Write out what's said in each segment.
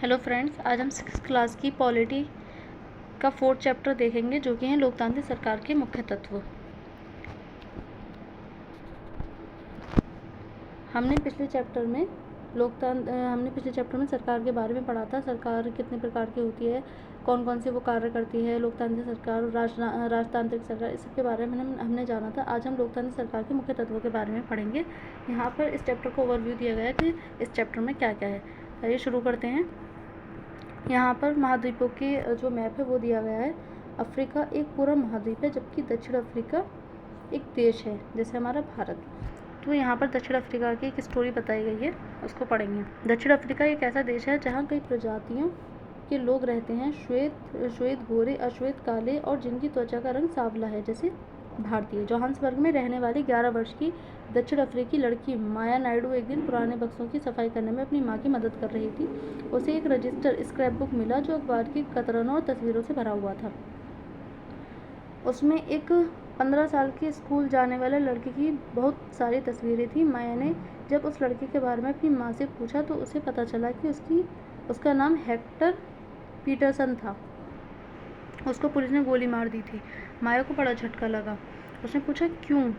Hello friends, आज हम 6th class की पॉलिटी का 4th चैप्टर देखेंगे जो कि है लोकतांत्रिक सरकार के मुख्य तत्व। हमने पिछले चैप्टर में सरकार के बारे में पढ़ा था। सरकार कितने प्रकार की होती है, कौन कौन से वो कार्य करती है, लोकतांत्रिक सरकार, राजतांत्रिक सरकार, इस सब के बारे में हमने जाना था। आज हम लोकतांत्रिक सरकार के मुख्य तत्वों के बारे में पढ़ेंगे। यहाँ पर इस चैप्टर को ओवरव्यू दिया गया है कि इस चैप्टर में क्या क्या है। चलिए शुरू करते हैं। यहाँ पर महाद्वीपों के जो मैप है वो दिया गया है। अफ्रीका एक पूरा महाद्वीप है, जबकि दक्षिण अफ्रीका एक देश है, जैसे हमारा भारत। तो यहाँ पर दक्षिण अफ्रीका की एक स्टोरी बताई गई है, उसको पढ़ेंगे। दक्षिण अफ्रीका एक ऐसा देश है जहाँ कई प्रजातियों के लोग रहते हैं। श्वेत, गोरे, अश्वेत, काले और जिनकी त्वचा का रंग सांवला है, जैसे भारतीय। जोहान्सबर्ग में रहने वाली 11 वर्ष की दक्षिण अफ्रीकी लड़की माया नायडू एक दिन पुराने बक्सों की सफाई करने में अपनी माँ की मदद कर रही थी। उसे एक रजिस्टर स्क्रैपबुक मिला जो अखबार की कतरनों और तस्वीरों से भरा हुआ था। उसमें एक 15 साल की स्कूल जाने वाले लड़के की बहुत सारी तस्वीरें थी। माया ने जब उस लड़के के बारे में अपनी माँ से पूछा तो उसे पता चला कि उसका नाम हेक्टर पीटरसन था। उसको पुलिस ने गोली मार दी थी। माया को बड़ा झटका लगा। उसने पूछा क्यों।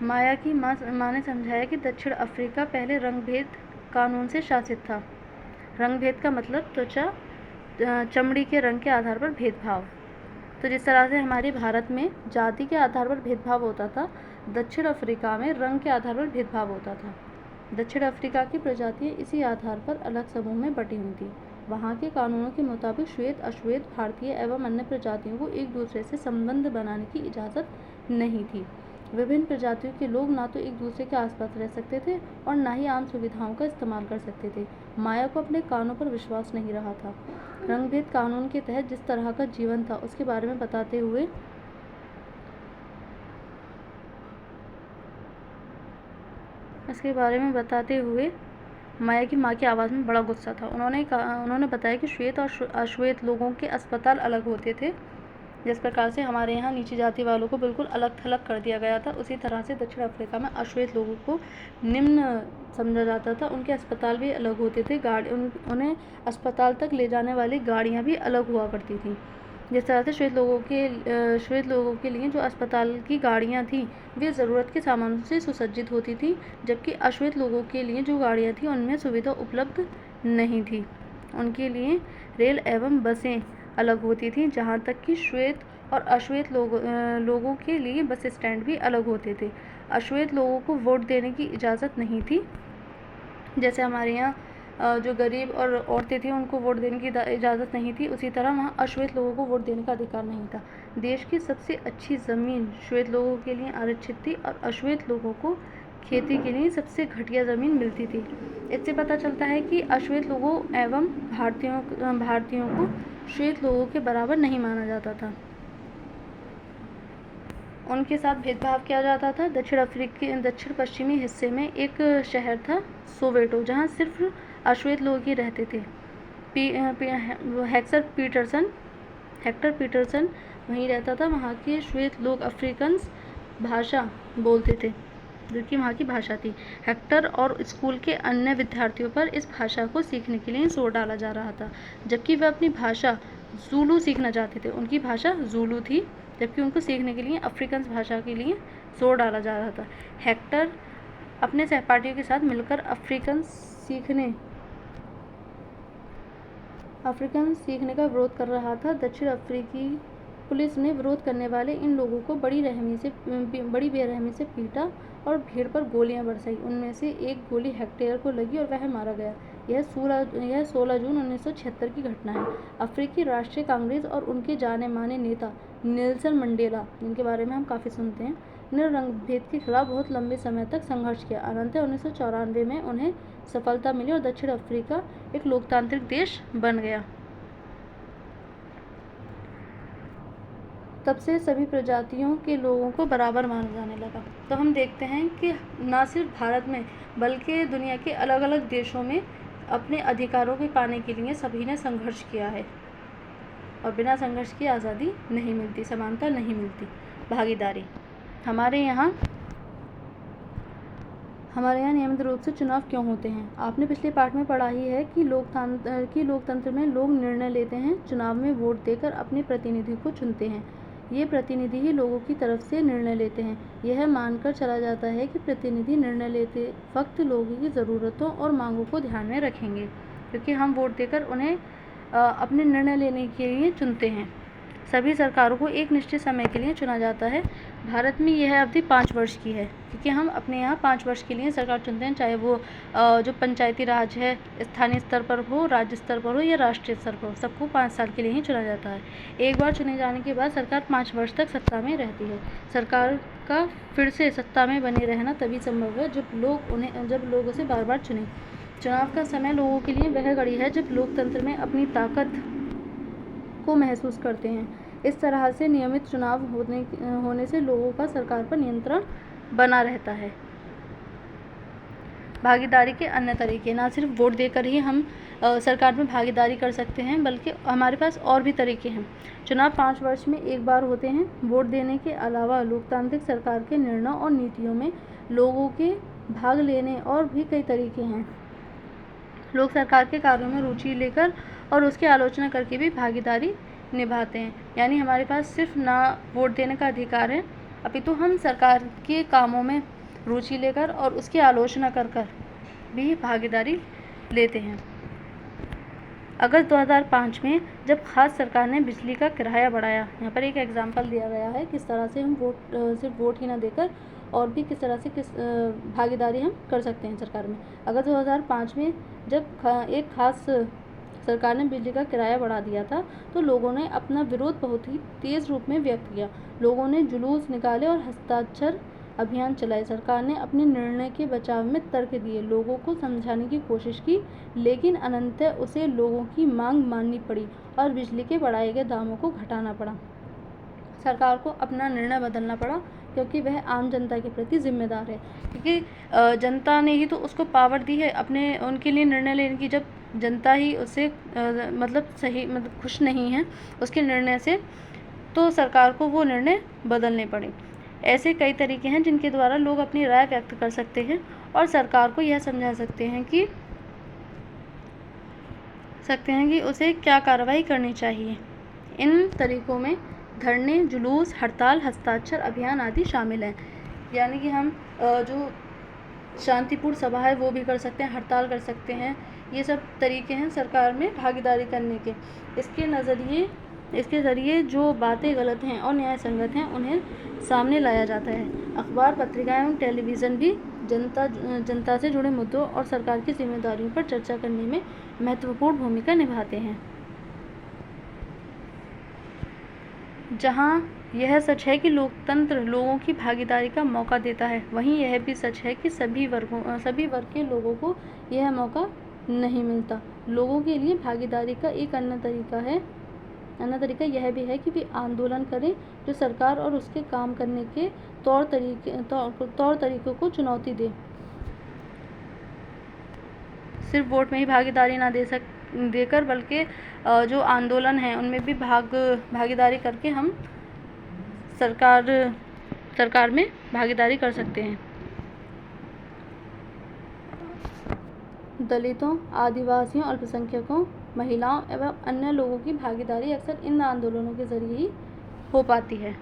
माया की माँ ने समझाया कि दक्षिण अफ्रीका पहले रंगभेद कानून से शासित था। रंगभेद का मतलब त्वचा, चमड़ी के रंग के आधार पर भेदभाव। तो जिस तरह से हमारे भारत में जाति के आधार पर भेदभाव होता था, दक्षिण अफ्रीका में रंग के आधार पर भेदभाव होता था। दक्षिण अफ्रीका की प्रजातियां इसी आधार पर अलग समूह में बटी हुई थी। वहाँ के कानूनों के मुताबिक श्वेत, अश्वेत, भारतीय एवं अन्य प्रजातियों को एक दूसरे से संबंध बनाने की इजाज़त नहीं थी। विभिन्न प्रजातियों के लोग ना तो एक दूसरे के आसपास रह सकते थे और ना ही आम सुविधाओं का इस्तेमाल कर सकते थे। माया को अपने कानों पर विश्वास नहीं रहा था। रंगभेद कानून के तहत जिस तरह का जीवन था उसके बारे में बताते हुए माया की माँ की आवाज़ में बड़ा गुस्सा था। उन्होंने बताया कि श्वेत और अश्वेत लोगों के अस्पताल अलग होते थे। जिस प्रकार से हमारे यहाँ नीची जाति वालों को बिल्कुल अलग थलग कर दिया गया था, उसी तरह से दक्षिण अफ्रीका में अश्वेत लोगों को निम्न समझा जाता था। उनके अस्पताल भी अलग होते थे। उन्हें अस्पताल तक ले जाने वाली गाड़ियाँ भी अलग हुआ करती थी। जिस तरह से श्वेत लोगों के लिए जो अस्पताल की गाड़ियाँ थीं वे ज़रूरत के सामानों से सुसज्जित होती थी, जबकि अश्वेत लोगों के लिए जो गाड़ियाँ थीं उनमें सुविधा उपलब्ध नहीं थी। उनके लिए रेल एवं बसें अलग होती थी, जहाँ तक कि श्वेत और अश्वेत लोगों के लिए बस स्टैंड भी अलग होते थे। अश्वेत लोगों को वोट देने की इजाज़त नहीं थी। जैसे हमारे यहाँ जो गरीब और औरतें थी उनको वोट देने की इजाज़त नहीं थी, उसी तरह वहाँ अश्वेत लोगों को वोट देने का अधिकार नहीं था। देश की सबसे अच्छी ज़मीन श्वेत लोगों के लिए आरक्षित थी और अश्वेत लोगों को खेती के लिए सबसे घटिया ज़मीन मिलती थी। इससे पता चलता है कि अश्वेत लोगों एवं भारतीयों को श्वेत लोगों के बराबर नहीं माना जाता था। उनके साथ भेदभाव किया जाता था। दक्षिण पश्चिमी हिस्से में एक शहर था सोवेटो, जहाँ सिर्फ अश्वेत लोग ही रहते थे। हेक्टर पीटरसन वहीं रहता था। वहाँ के श्वेत लोग अफ्रीकन्स भाषा बोलते थे, जो कि वहाँ की भाषा थी। हेक्टर और स्कूल के अन्य विद्यार्थियों पर इस भाषा को सीखने के लिए जोर डाला जा रहा था, जबकि वे अपनी भाषा ज़ूलू सीखना चाहते थे। उनकी भाषा ज़ूलू थी, जबकि उनको सीखने के लिए अफ्रीकन्स भाषा के लिए जोर डाला जा रहा था। हेक्टर अपने सहपाठियों के साथ मिलकर अफ्रीकन्स सीखने का विरोध कर रहा था। दक्षिण अफ्रीकी पुलिस ने विरोध करने वाले इन लोगों को बड़ी बेरहमी से पीटा और भीड़ पर गोलियां बरसाई। उनमें से एक गोली हेक्टेयर को लगी और वह मारा गया। यह 16 जून 1976 की घटना है। अफ्रीकी राष्ट्रीय कांग्रेस और उनके जाने माने नेता नेल्सन मंडेला, जिनके बारे में हम काफ़ी सुनते हैं, ने रंगभेद के खिलाफ बहुत लंबे समय तक संघर्ष किया। अनंततः 1994 में उन्हें सफलता मिली और दक्षिण अफ्रीका एक लोकतांत्रिक देश बन गया। तब से सभी प्रजातियों के लोगों को बराबर माना जाने लगा। तो हम देखते हैं कि न सिर्फ भारत में बल्कि दुनिया के अलग अलग देशों में अपने अधिकारों को पाने के लिए सभी ने संघर्ष किया है, और बिना संघर्ष की आज़ादी नहीं मिलती, समानता नहीं मिलती। भागीदारी, हमारे यहाँ हमारे यहाँ नियमित रूप से चुनाव क्यों होते हैं? आपने पिछले पाठ में पढ़ा ही है कि लोकतंत्र में लोग निर्णय लेते हैं, चुनाव में वोट देकर अपने प्रतिनिधि को चुनते हैं। ये प्रतिनिधि ही लोगों की तरफ से निर्णय लेते हैं। यह मानकर चला जाता है कि प्रतिनिधि निर्णय लेते वक्त लोगों की ज़रूरतों और मांगों को ध्यान में रखेंगे, क्योंकि हम वोट देकर उन्हें अपने निर्णय लेने के लिए चुनते हैं। सभी सरकारों को एक निश्चित समय के लिए चुना जाता है। भारत में यह अवधि 5 वर्ष की है, क्योंकि हम अपने यहाँ 5 वर्ष के लिए सरकार चुनते हैं, चाहे वो जो पंचायती राज है, स्थानीय स्तर पर हो, राज्य स्तर पर हो या राष्ट्रीय स्तर पर हो, सबको 5 साल के लिए ही चुना जाता है। एक बार चुने जाने के बाद सरकार 5 वर्ष तक सत्ता में रहती है। सरकार का फिर से सत्ता में बने रहना तभी संभव है जब लोग उसे बार बार चुनें। चुनाव का समय लोगों के लिए वह घड़ी है जब लोकतंत्र में अपनी ताकत को महसूस करते हैं। इस तरह से नियमित चुनाव होने से लोगों का सरकार पर नियंत्रण बना रहता है। भागीदारी के अन्य तरीके, ना सिर्फ वोट देकर ही हम सरकार में भागीदारी कर सकते हैं, बल्कि हमारे पास और भी तरीके हैं। चुनाव 5 वर्ष में एक बार होते हैं। वोट देने के अलावा लोकतांत्रिक सरकार के निर्णय और नीतियों में लोगों के भाग लेने और भी कई तरीके हैं। लोग सरकार के कार्यों में रुचि लेकर और उसकी आलोचना करके भी भागीदारी निभाते हैं। यानी हमारे पास सिर्फ ना वोट देने का अधिकार है, अपितु हम सरकार के कामों में रुचि लेकर और उसकी आलोचना कर भी भागीदारी लेते हैं। अगस्त 2005 में जब खास सरकार ने बिजली का किराया बढ़ाया, यहाँ पर एक एग्जाम्पल दिया गया है किस तरह से हम सिर्फ वोट ही ना देकर और भी किस तरह से भागीदारी हम कर सकते हैं सरकार में। अगस्त 2005 में जब एक खास सरकार ने बिजली का किराया बढ़ा दिया था, तो लोगों ने अपना विरोध बहुत ही तेज़ रूप में व्यक्त किया। लोगों ने जुलूस निकाले और हस्ताक्षर अभियान चलाए। सरकार ने अपने निर्णय के बचाव में तर्क दिए, लोगों को समझाने की कोशिश की, लेकिन अंततः उसे लोगों की मांग माननी पड़ी और बिजली के बढ़ाए गए दामों को घटाना पड़ा। सरकार को अपना निर्णय बदलना पड़ा, क्योंकि वह आम जनता के प्रति जिम्मेदार है, क्योंकि जनता ने ही तो उसको पावर दी है उनके लिए निर्णय लेने की। जब जनता ही उससे खुश नहीं है उसके निर्णय से, तो सरकार को वो निर्णय बदलने पड़े। ऐसे कई तरीके हैं जिनके द्वारा लोग अपनी राय व्यक्त कर सकते हैं और सरकार को यह समझा सकते हैं कि उसे क्या कार्रवाई करनी चाहिए। इन तरीकों में धरने, जुलूस, हड़ताल, हस्ताक्षर अभियान आदि शामिल हैं। यानी कि हम जो शांतिपूर्ण सभा है वो भी कर सकते हैं, हड़ताल कर सकते हैं। ये सब तरीके हैं सरकार में भागीदारी करने के। इसके ज़रिए जो बातें गलत हैं और न्यायसंगत हैं उन्हें सामने लाया जाता है। अखबार, पत्रिकाएं एवं टेलीविज़न भी जनता से जुड़े मुद्दों और सरकार की जिम्मेदारियों पर चर्चा करने में महत्वपूर्ण भूमिका निभाते हैं। जहाँ यह सच है कि लोकतंत्र लोगों की भागीदारी का मौका देता है, वहीं यह भी सच है कि सभी वर्ग के लोगों को यह मौका नहीं मिलता। लोगों के लिए भागीदारी का एक अन्य तरीका यह भी है कि वे आंदोलन करें, जो सरकार और उसके काम करने के तौर तरीकों को चुनौती दे। सिर्फ वोट में ही भागीदारी ना देकर, बल्कि जो आंदोलन है उनमें भी भागीदारी करके हम सरकार में भागीदारी कर सकते हैं। दलितों, आदिवासियों, अल्पसंख्यकों, महिलाओं एवं अन्य लोगों की भागीदारी अक्सर इन आंदोलनों के जरिए ही हो पाती है।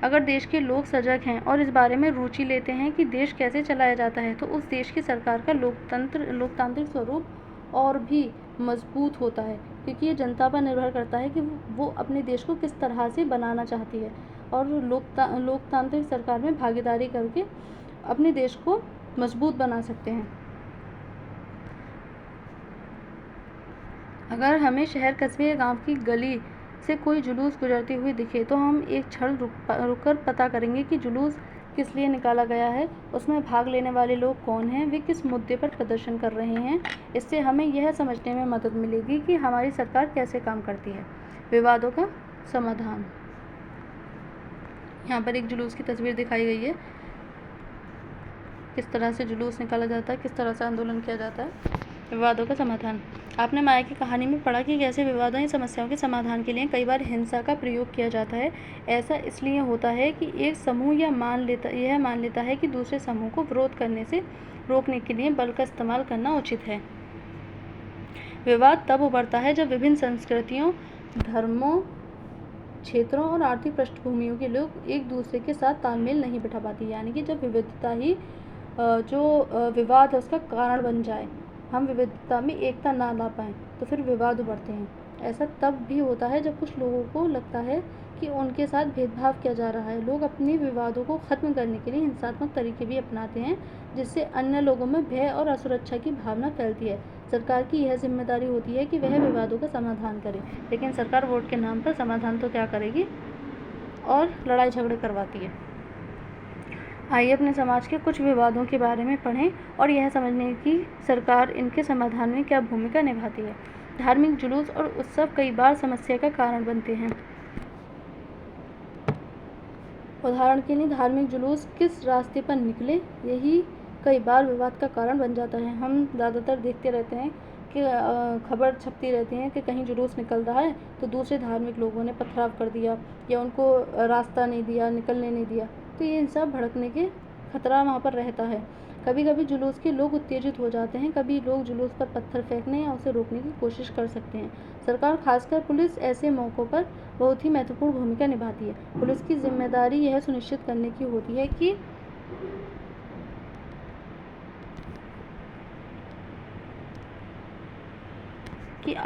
अगर देश के लोग सजग हैं और इस बारे में रुचि लेते हैं कि देश कैसे चलाया जाता है, तो उस देश की सरकार का लोकतांत्रिक स्वरूप और भी मजबूत होता है, क्योंकि ये जनता पर निर्भर करता है कि वो अपने देश को किस तरह से बनाना चाहती है। और लोकतांत्रिक सरकार में भागीदारी करके अपने देश को मजबूत बना सकते हैं। अगर हमें शहर, कस्बे या गांव की गली से कोई जुलूस गुजरती हुई दिखे, तो हम एक क्षण रुककर पता करेंगे कि जुलूस किस लिए निकाला गया है, उसमें भाग लेने वाले लोग कौन हैं, वे किस मुद्दे पर प्रदर्शन कर रहे हैं। इससे हमें यह समझने में मदद मिलेगी कि हमारी सरकार कैसे काम करती है। विवादों का समाधान, यहाँ पर एक जुलूस की तस्वीर दिखाई गई है, किस तरह से जुलूस निकाला जाता है, किस तरह से आंदोलन किया जाता है। विवादों का समाधान। आपने माया की कहानी में पढ़ा कि कैसे विवादों या समस्याओं के समाधान के लिए कई बार हिंसा का प्रयोग किया जाता है। ऐसा इसलिए होता है कि एक समूह यह मान लेता है कि दूसरे समूह को विरोध करने से रोकने के लिए बल का इस्तेमाल करना उचित है। विवाद तब उभरता है जब विभिन्न संस्कृतियों, धर्मों, क्षेत्रों और आर्थिक पृष्ठभूमियों के लोग एक दूसरे के साथ तालमेल नहीं बिठा पाते, यानी कि जब विविधता ही विवाद है उसका कारण बन जाए, हम विविधता में एकता ना ला पाएँ तो फिर विवाद उभरते हैं। ऐसा तब भी होता है जब कुछ लोगों को लगता है कि उनके साथ भेदभाव किया जा रहा है। लोग अपने विवादों को ख़त्म करने के लिए हिंसात्मक तरीके भी अपनाते हैं, जिससे अन्य लोगों में भय और असुरक्षा की भावना फैलती है। सरकार की यह जिम्मेदारी होती है कि वह विवादों का समाधान करे, लेकिन सरकार वोट के नाम पर समाधान तो क्या करेगी और लड़ाई झगड़े करवाती है। आइए अपने समाज के कुछ विवादों के बारे में पढ़ें और यह समझने की सरकार इनके समाधान में क्या भूमिका निभाती है। धार्मिक जुलूस और उत्सव कई बार समस्या का कारण बनते हैं। उदाहरण के लिए धार्मिक जुलूस किस रास्ते पर निकले, यही कई बार विवाद का कारण बन जाता है। हम ज़्यादातर देखते रहते हैं कि खबर छपती रहती है कि कहीं जुलूस निकल रहा है तो दूसरे धार्मिक लोगों ने पथराव कर दिया या उनको रास्ता नहीं दिया, निकलने नहीं दिया, तो ये इन सब भड़कने के खतरा वहाँ पर रहता है। कभी कभी जुलूस के लोग उत्तेजित हो जाते हैं, कभी लोग जुलूस पर पत्थर फेंकने या उसे रोकने की कोशिश कर सकते हैं। सरकार, खासकर पुलिस, ऐसे मौक़ों पर बहुत ही महत्वपूर्ण भूमिका निभाती है। पुलिस की जिम्मेदारी यह सुनिश्चित करने की होती है कि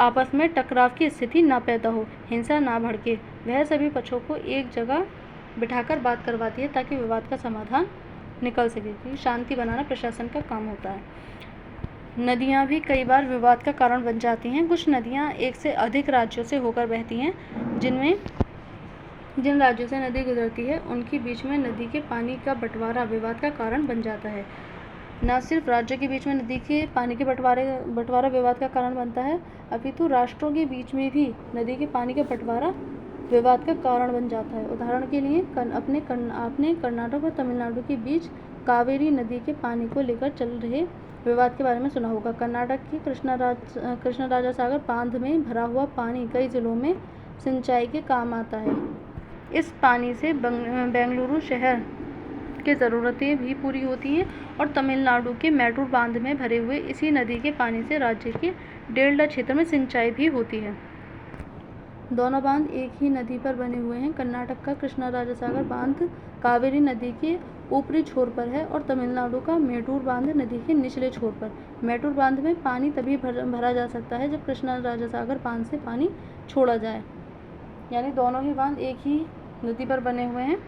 आपस में टकराव की स्थिति ना पैदा हो, हिंसा ना भड़के। वह सभी पक्षों को एक जगह बिठाकर बात करवाती है ताकि विवाद का समाधान निकल सके, क्योंकि शांति बनाना प्रशासन का काम होता है। नदियाँ भी कई बार विवाद का कारण बन जाती हैं। कुछ नदियाँ एक से अधिक राज्यों से होकर बहती हैं, जिन राज्यों से नदी गुजरती है उनके बीच में नदी के पानी का बंटवारा विवाद का कारण बन जाता है। न सिर्फ राज्यों के बीच में नदी के पानी के बंटवारा विवाद का कारण बनता है, अपितु राष्ट्रों के बीच में भी नदी के पानी का बंटवारा विवाद का कारण बन जाता है। उदाहरण के लिए आपने कर्नाटक और तमिलनाडु के बीच कावेरी नदी के पानी को लेकर चल रहे विवाद के बारे में सुना होगा। कर्नाटक की कृष्णराजा सागर बांध में भरा हुआ पानी कई जिलों में सिंचाई के काम आता है। इस पानी से बेंगलुरु शहर की ज़रूरतें भी पूरी होती हैं और तमिलनाडु के मैटूर बांध में भरे हुए इसी नदी के पानी से राज्य के डेल्टा क्षेत्र में सिंचाई भी होती है। दोनों बांध एक ही नदी पर बने हुए हैं। कर्नाटक का कृष्णराजा सागर बांध कावेरी नदी के ऊपरी छोर पर है और तमिलनाडु का मैटूर बांध नदी के निचले छोर पर। मैटूर बांध में पानी तभी भरा जा सकता है जब कृष्णराजा सागर बांध से पानी छोड़ा जाए, यानी दोनों ही बांध एक ही नदी पर बने हुए हैं।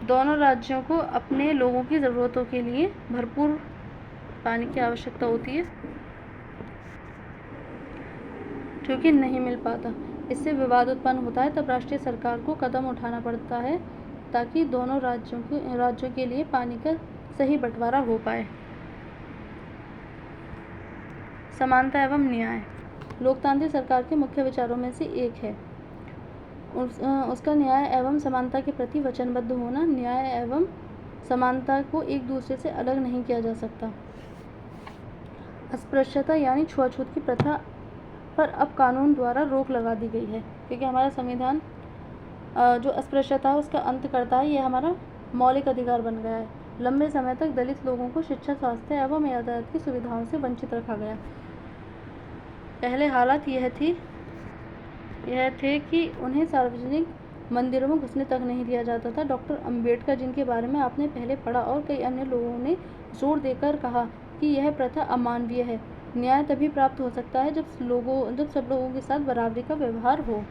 दोनों राज्यों को अपने लोगों की ज़रूरतों के लिए भरपूर पानी की आवश्यकता होती है, जो कि नहीं मिल पाता। इससे विवाद उत्पन्न होता है। तब राष्ट्रीय सरकार को कदम उठाना पड़ता है ताकि दोनों राज्यों के लिए पानी का सही बंटवारा हो पाए। समानता एवं न्याय लोकतांत्रिक सरकार के मुख्य विचारों में से एक है। उसका न्याय एवं समानता के प्रति वचनबद्ध होना। न्याय एवं समानता को एक दूसरे से अलग नहीं किया जा सकता। अस्पृश्यता यानी छुआछूत की प्रथा पर अब कानून द्वारा रोक लगा दी गई है, क्योंकि हमारा संविधान जो अस्पृश्यता है उसका अंत करता है। यह हमारा मौलिक अधिकार बन गया है। लंबे समय तक दलित लोगों को शिक्षा, स्वास्थ्य एवं यातायात की सुविधाओं से वंचित रखा गया। पहले हालात यह थे कि उन्हें सार्वजनिक मंदिरों में घुसने तक नहीं दिया जाता था। डॉक्टर अंबेडकर, जिनके बारे में आपने पहले पढ़ा, और कई अन्य लोगों ने जोर देकर कहा कि यह प्रथा अमानवीय है। न्याय तभी प्राप्त हो सकता है जब सब लोगों के साथ बराबरी का व्यवहार हो।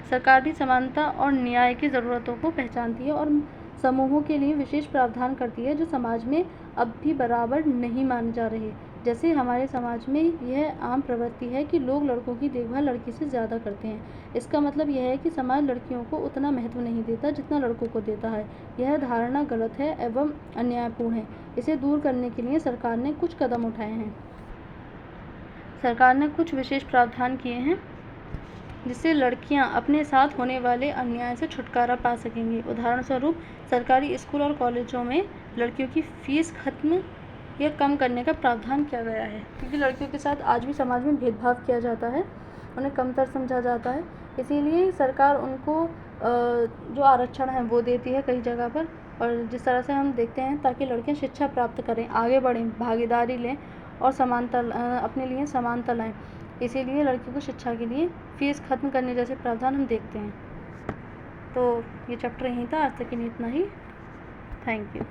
सरकार भी समानता और न्याय की ज़रूरतों को पहचानती है और समूहों के लिए विशेष प्रावधान करती है जो समाज में अब भी बराबर नहीं माने जा रहे। जैसे हमारे समाज में यह आम प्रवृत्ति है कि लोग लड़कों की देखभाल लड़की से ज़्यादा करते हैं। इसका मतलब यह है कि समाज लड़कियों को उतना महत्व नहीं देता जितना लड़कों को देता है। यह धारणा गलत है एवं अन्यायपूर्ण है। इसे दूर करने के लिए सरकार ने कुछ कदम उठाए हैं। सरकार ने कुछ विशेष प्रावधान किए हैं जिससे लड़कियां अपने साथ होने वाले अन्याय से छुटकारा पा सकेंगी। उदाहरण स्वरूप, सरकारी स्कूल और कॉलेजों में लड़कियों की फीस खत्म यह कम करने का प्रावधान किया गया है, क्योंकि लड़कियों के साथ आज भी समाज में भेदभाव किया जाता है, उन्हें कमतर समझा जाता है। इसीलिए सरकार उनको जो आरक्षण है वो देती है कई जगह पर, और जिस तरह से हम देखते हैं ताकि लड़कियां शिक्षा प्राप्त करें, आगे बढ़ें, भागीदारी लें और समानता अपने लिए समानता लाएं। इसीलिए लड़कियों को शिक्षा के लिए फ़ीस खत्म करने जैसे प्रावधान हम देखते हैं। तो ये चैप्टर यहीं था, आज तक के लिए इतना ही। Thank you.